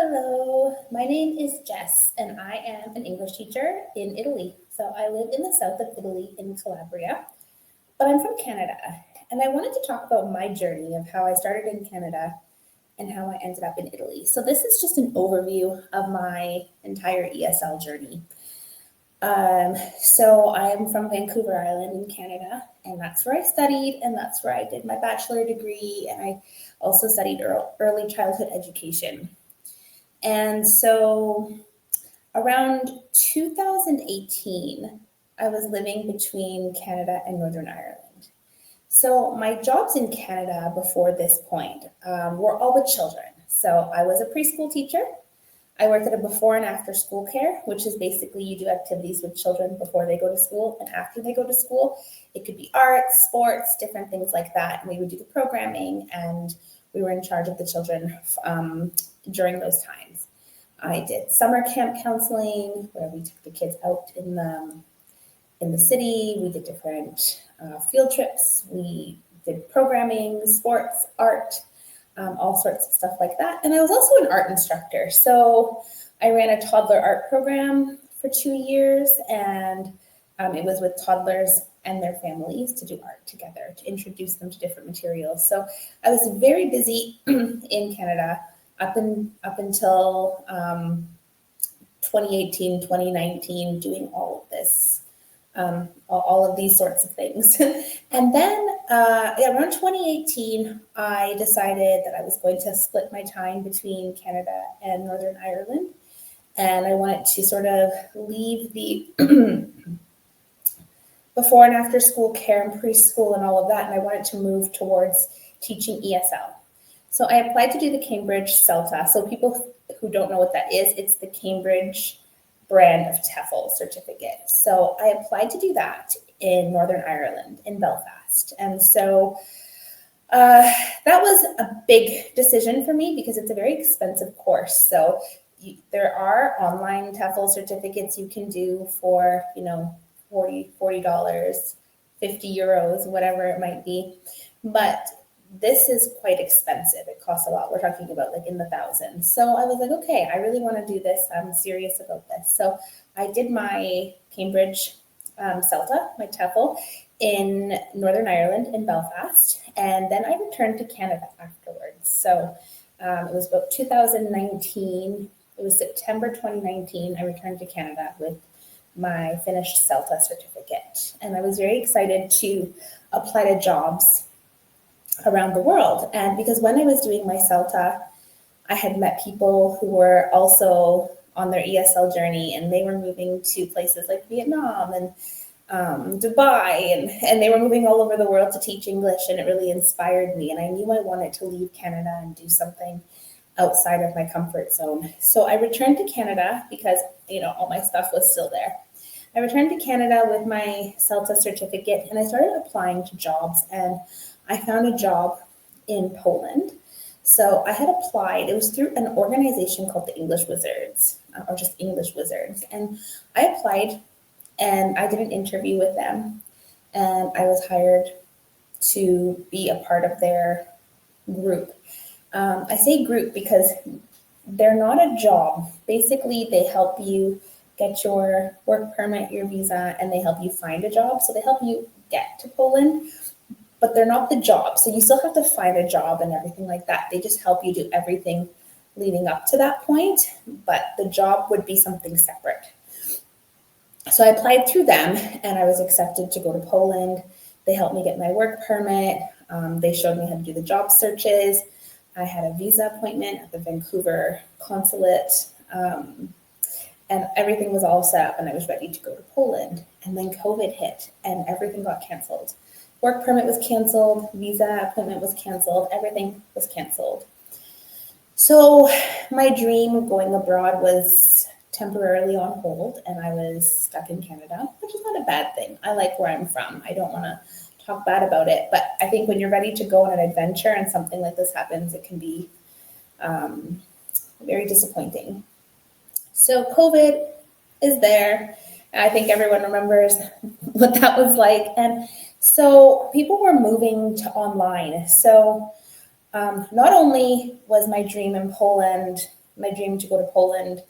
Hello, my name is Jess, and I am an English teacher in Italy. So I live in the south of Italy in Calabria, but I'm from Canada. And I wanted to talk about my journey of how I started in Canada and how I ended up in Italy. So this is just an overview of my entire ESL journey. So I am from Vancouver Island in Canada, and that's where I studied, and that's where I did my bachelor degree, and I also studied early childhood education. And so around 2018, I was living between Canada and Northern Ireland. So my jobs in Canada before this point were all with children. So I was a preschool teacher. I worked at a before and after school care, which is basically you do activities with children before they go to school and after they go to school. It could be arts, sports, different things like that. And we would do the programming, and we were in charge of the children during those times. I did summer camp counseling where we took the kids out in the city. We did different field trips. We did programming, sports, art, all sorts of stuff like that. And I was also an art instructor. So I ran a toddler art program for 2 years, and it was with toddlers and their families to do art together, to introduce them to different materials. So I was very busy in Canada up until 2018, 2019, doing all of this, all of these sorts of things. And then around 2018, I decided that I was going to split my time between Canada and Northern Ireland. And I wanted to sort of leave the before and after school care and preschool and all of that. And I wanted to move towards teaching ESL. So I applied to do the Cambridge CELTA. So people who don't know what that is, it's the Cambridge brand of TEFL certificate. So I applied to do that in Northern Ireland, in Belfast. And so that was a big decision for me because it's a very expensive course. So there are online TEFL certificates you can do for, $40, €50, whatever it might be. But this is quite expensive. It costs a lot. We're talking about like in the thousands. So I was like, okay, I really want to do this. I'm serious about this. So I did my Cambridge CELTA, my TEFL, in Northern Ireland in Belfast. And then I returned to Canada afterwards. So it was about 2019. It was September 2019. I returned to Canada with my finished CELTA certificate. And I was very excited to apply to jobs around the world. And because when I was doing my CELTA, I had met people who were also on their ESL journey, and they were moving to places like Vietnam and Dubai, and they were moving all over the world to teach English, and it really inspired me. And I knew I wanted to leave Canada and do something outside of my comfort zone. So I returned to Canada because, all my stuff was still there. I returned to Canada with my CELTA certificate, and I started applying to jobs, and I found a job in Poland. So I had applied. It was through an organization called the English Wizards, or just English Wizards. And I applied, and I did an interview with them, and I was hired to be a part of their group. I say group because they're not a job. Basically, they help you get your work permit, your visa, and they help you find a job. So they help you get to Poland, but they're not the job. So you still have to find a job and everything like that. They just help you do everything leading up to that point, but the job would be something separate. So I applied through them, and I was accepted to go to Poland. They helped me get my work permit. They showed me how to do the job searches. I had a visa appointment at the Vancouver consulate, and everything was all set up, and I was ready to go to Poland. And then COVID hit, and everything got canceled. Work permit was canceled, visa appointment was canceled, everything was canceled. So my dream of going abroad was temporarily on hold, and I was stuck in Canada, which is not a bad thing. I like where I'm from. I don't want to talk bad about it, but I think when you're ready to go on an adventure and something like this happens, it can be very disappointing. So COVID is there. I think everyone remembers what that was like. And so people were moving to online. So not only was my dream in Poland my dream to go to Poland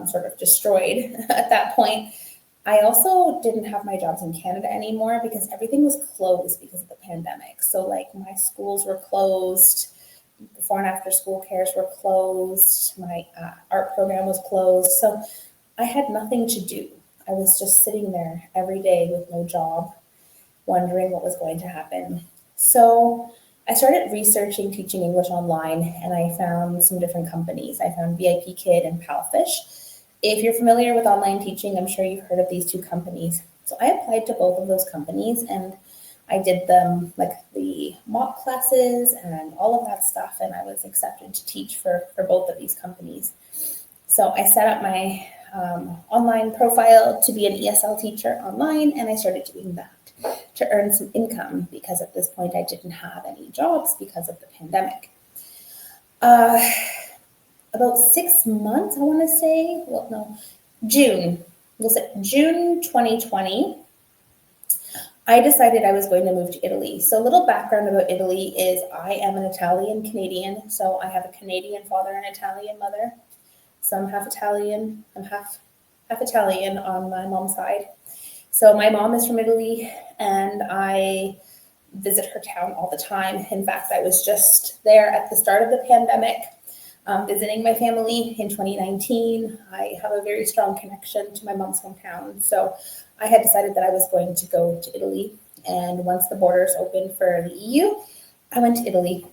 sort of destroyed at that point. I also didn't have my jobs in Canada anymore because everything was closed because of the pandemic. So like my schools were closed, before and after school cares were closed, my art program was closed. So I had nothing to do. I was just sitting there every day with no job, wondering what was going to happen. So I started researching teaching English online and I found some different companies. I found VIP Kid and Palfish. If you're familiar with online teaching, I'm sure you've heard of these two companies. So I applied to both of those companies and I did them like the mock classes and all of that stuff, and I was accepted to teach for both of these companies. So I set up my online profile to be an ESL teacher online, and I started doing that to earn some income because at this point I didn't have any jobs because of the pandemic. About 6 months, I want to say, well, no, June, we'll say June 2020, I decided I was going to move to Italy. So a little background about Italy is I am an Italian Canadian. So I have a Canadian father and Italian mother. So I'm half Italian. I'm half Italian on my mom's side. So my mom is from Italy and I visit her town all the time. In fact, I was just there at the start of the pandemic, visiting my family in 2019. I have a very strong connection to my mom's hometown. So I had decided that I was going to go to Italy. And once the borders opened for the EU, I went to Italy.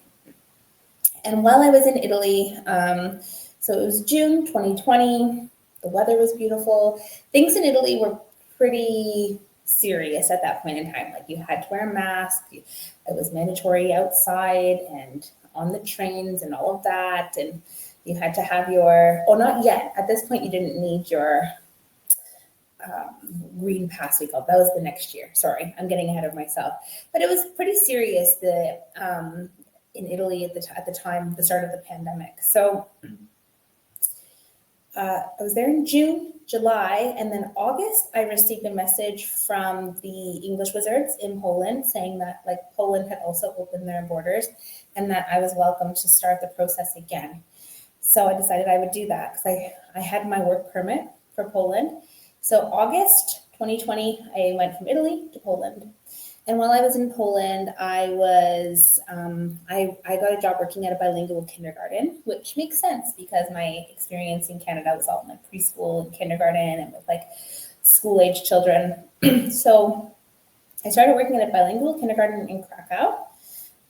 And while I was in Italy, so it was June 2020, the weather was beautiful. Things in Italy were pretty serious at that point in time. Like you had to wear a mask, it was mandatory outside and on the trains and all of that. And you had to have your, oh, not yet. At this point, you didn't need your green pass, we called that was the next year. Sorry, I'm getting ahead of myself. But it was pretty serious in Italy at the time, the start of the pandemic. So I was there in June, July, and then August, I received a message from the English Wizards in Poland saying that like Poland had also opened their borders and that I was welcome to start the process again. So I decided I would do that because I had my work permit for Poland. So August 2020, I went from Italy to Poland. And while I was in Poland, I got a job working at a bilingual kindergarten, which makes sense because my experience in Canada was all in like preschool and kindergarten and with like school-age children. So I started working at a bilingual kindergarten in Krakow.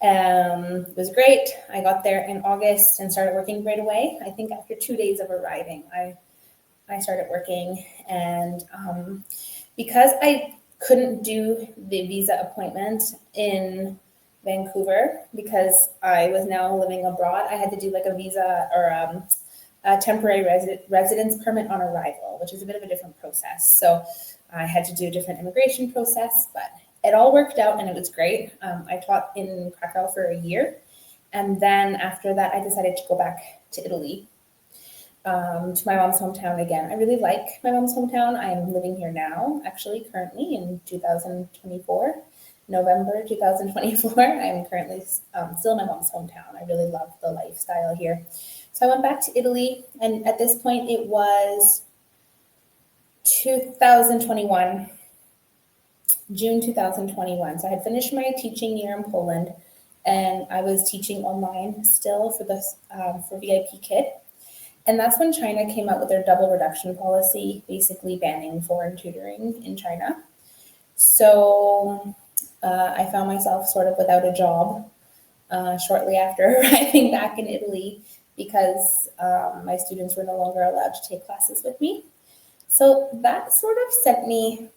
It was great. I got there in August and started working right away. I think after 2 days of arriving, I started working, and because I couldn't do the visa appointment in Vancouver because I was now living abroad, I had to do like a visa or a temporary residence permit on arrival, which is a bit of a different process. So I had to do a different immigration process, but it all worked out and it was great. I taught in Krakow for a year, and then after that, I decided to go back to Italy. To my mom's hometown again. I really like my mom's hometown. I'm living here now, actually, currently in 2024, November 2024. I'm currently still in my mom's hometown. I really love the lifestyle here. So I went back to Italy, and at this point, it was 2021, June 2021. So I had finished my teaching year in Poland, and I was teaching online still for VIP Kid. And that's when China came out with their double reduction policy, basically banning foreign tutoring in China. So I found myself sort of without a job shortly after arriving back in Italy because my students were no longer allowed to take classes with me. So that sort of sent me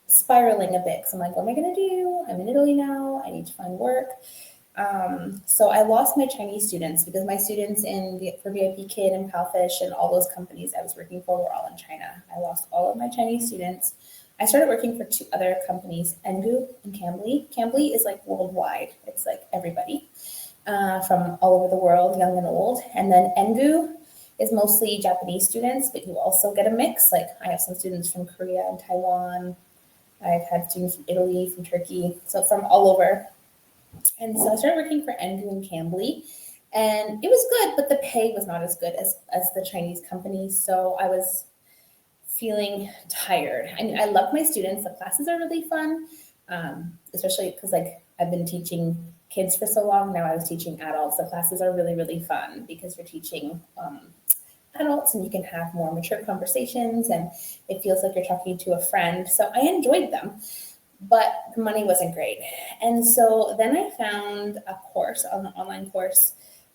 spiraling a bit. So I'm like, what am I going to do? I'm in Italy now. I need to find work. So I lost my Chinese students because my students for VIP Kid and Palfish and all those companies I was working for were all in China. I lost all of my Chinese students. I started working for two other companies, Engu and Cambly. Cambly is like worldwide. It's like everybody from all over the world, young and old. And then Engu is mostly Japanese students, but you also get a mix. Like I have some students from Korea and Taiwan. I've had students from Italy, from Turkey, so from all over. And so I started working for Engu and Cambly. And it was good, but the pay was not as good as the Chinese company. So I was feeling tired. I mean, I love my students. The classes are really fun, especially because like I've been teaching kids for so long. Now I was teaching adults. The classes are really, really fun because you're teaching adults and you can have more mature conversations and it feels like you're talking to a friend. So I enjoyed them, but the money wasn't great. And so then I found a course, an online course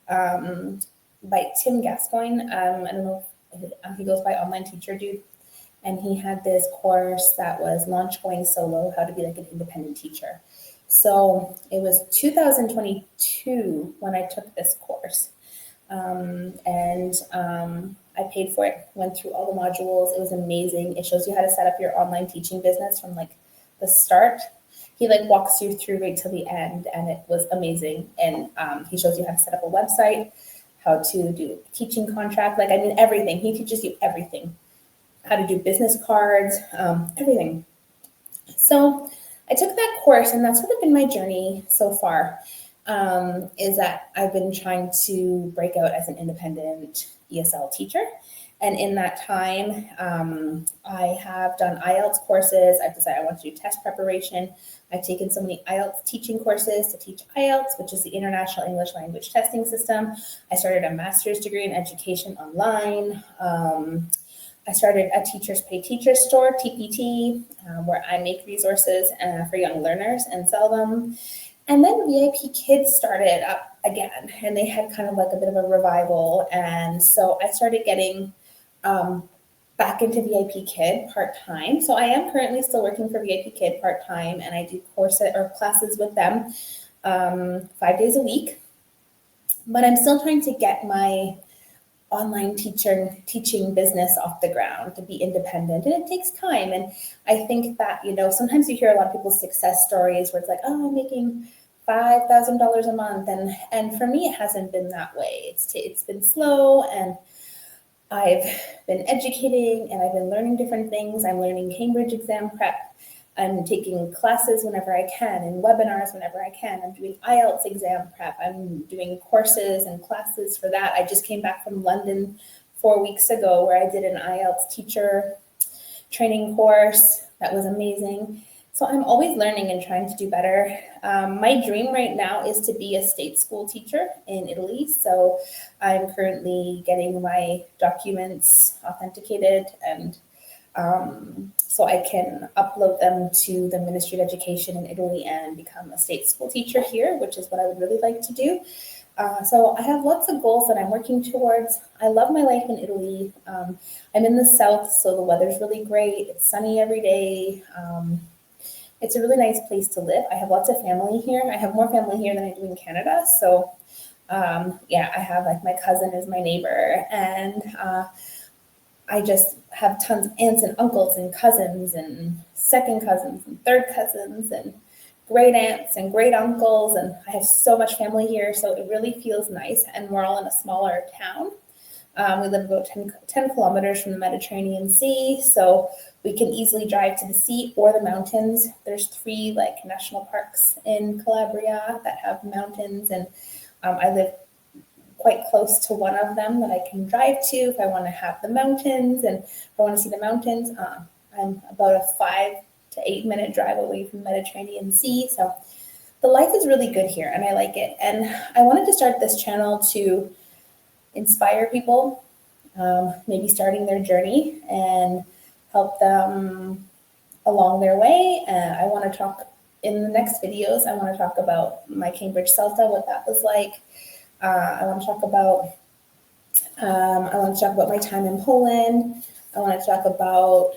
um, by Tim Gascoigne. I don't know if he goes by Online Teacher Dude. And he had this course that was Launch Going Solo, How to Be Like an Independent Teacher. So it was 2022 when I took this course. I paid for it, went through all the modules. It was amazing. It shows you how to set up your online teaching business from like the start. He like walks you through right till the end, and it was amazing. And he shows you how to set up a website, how to do teaching contract, like I mean everything. He teaches you everything, how to do business cards, everything. So I took that course, and that's sort of been my journey so far. Is that I've been trying to break out as an independent ESL teacher. And in that time, I have done IELTS courses. I've decided I want to do test preparation. I've taken so many IELTS teaching courses to teach IELTS, which is the International English Language Testing System. I started a master's degree in education online. I started a Teachers Pay Teachers store, TPT, where I make resources for young learners and sell them. And then VIP Kids started up again, and they had kind of like a bit of a revival. And so I started getting back into VIP Kid part-time. So I am currently still working for VIP Kid part-time, and I do courses or classes with them 5 days a week. But I'm still trying to get my online teaching business off the ground to be independent, and it takes time. And I think that, you know, sometimes you hear a lot of people's success stories where it's like, oh, I'm making $5,000 a month, and for me it hasn't been that way. It's been slow, and I've been educating and I've been learning different things. I'm learning Cambridge exam prep. I'm taking classes whenever I can and webinars whenever I can. I'm doing IELTS exam prep. I'm doing courses and classes for that. I just came back from London 4 weeks ago where I did an IELTS teacher training course. That was amazing. So I'm always learning and trying to do better. My dream right now is to be a state school teacher in Italy. So I'm currently getting my documents authenticated, and so I can upload them to the Ministry of Education in Italy and become a state school teacher here, which is what I would really like to do. So I have lots of goals that I'm working towards. I love my life in Italy. I'm in the south, so the weather's really great. It's sunny every day. It's a really nice place to live. I have lots of family here. I have more family here than I do in Canada. So yeah, I have like my cousin is my neighbor, and I just have tons of aunts and uncles and cousins and second cousins and third cousins and great aunts and great uncles. And I have so much family here. So it really feels nice. And we're all in a smaller town. We live about 10 kilometers from the Mediterranean Sea. So we can easily drive to the sea or the mountains. There's 3 like national parks in Calabria that have mountains. And I live quite close to one of them that I can drive to if I want to have the mountains, and if I want to see the mountains. I'm about a 5 to 8 minute drive away from the Mediterranean Sea. So the life is really good here and I like it. And I wanted to start this channel to inspire people, maybe starting their journey and help them along their way. I want to talk in the next videos. I want to talk about my Cambridge CELTA, what that was like. I want to talk about my time in Poland. I want to talk about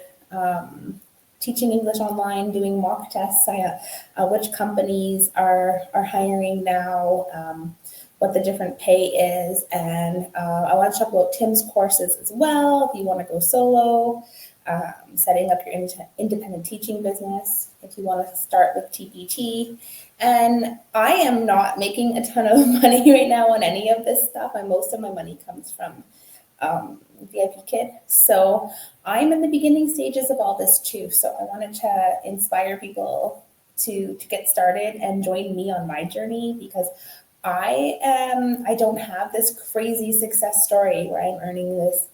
teaching English online, doing mock tests, which companies are hiring now, what the different pay is, and I want to talk about Tim's courses as well. If you want to go solo, setting up your independent teaching business, if you want to start with TPT. And I am not making a ton of money right now on any of this stuff. Most of my money comes from VIP Kid. So I'm in the beginning stages of all this too. So I wanted to inspire people to get started and join me on my journey, because I don't have this crazy success story where I'm earning this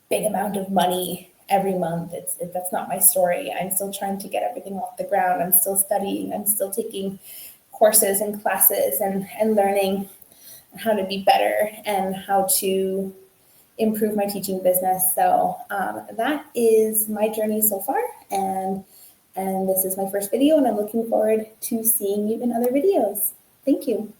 big amount of money every month. That's not my story. I'm still trying to get everything off the ground. I'm still studying. I'm still taking courses and classes and learning how to be better and how to improve my teaching business. So that is my journey so far. And this is my first video, and I'm looking forward to seeing you in other videos. Thank you.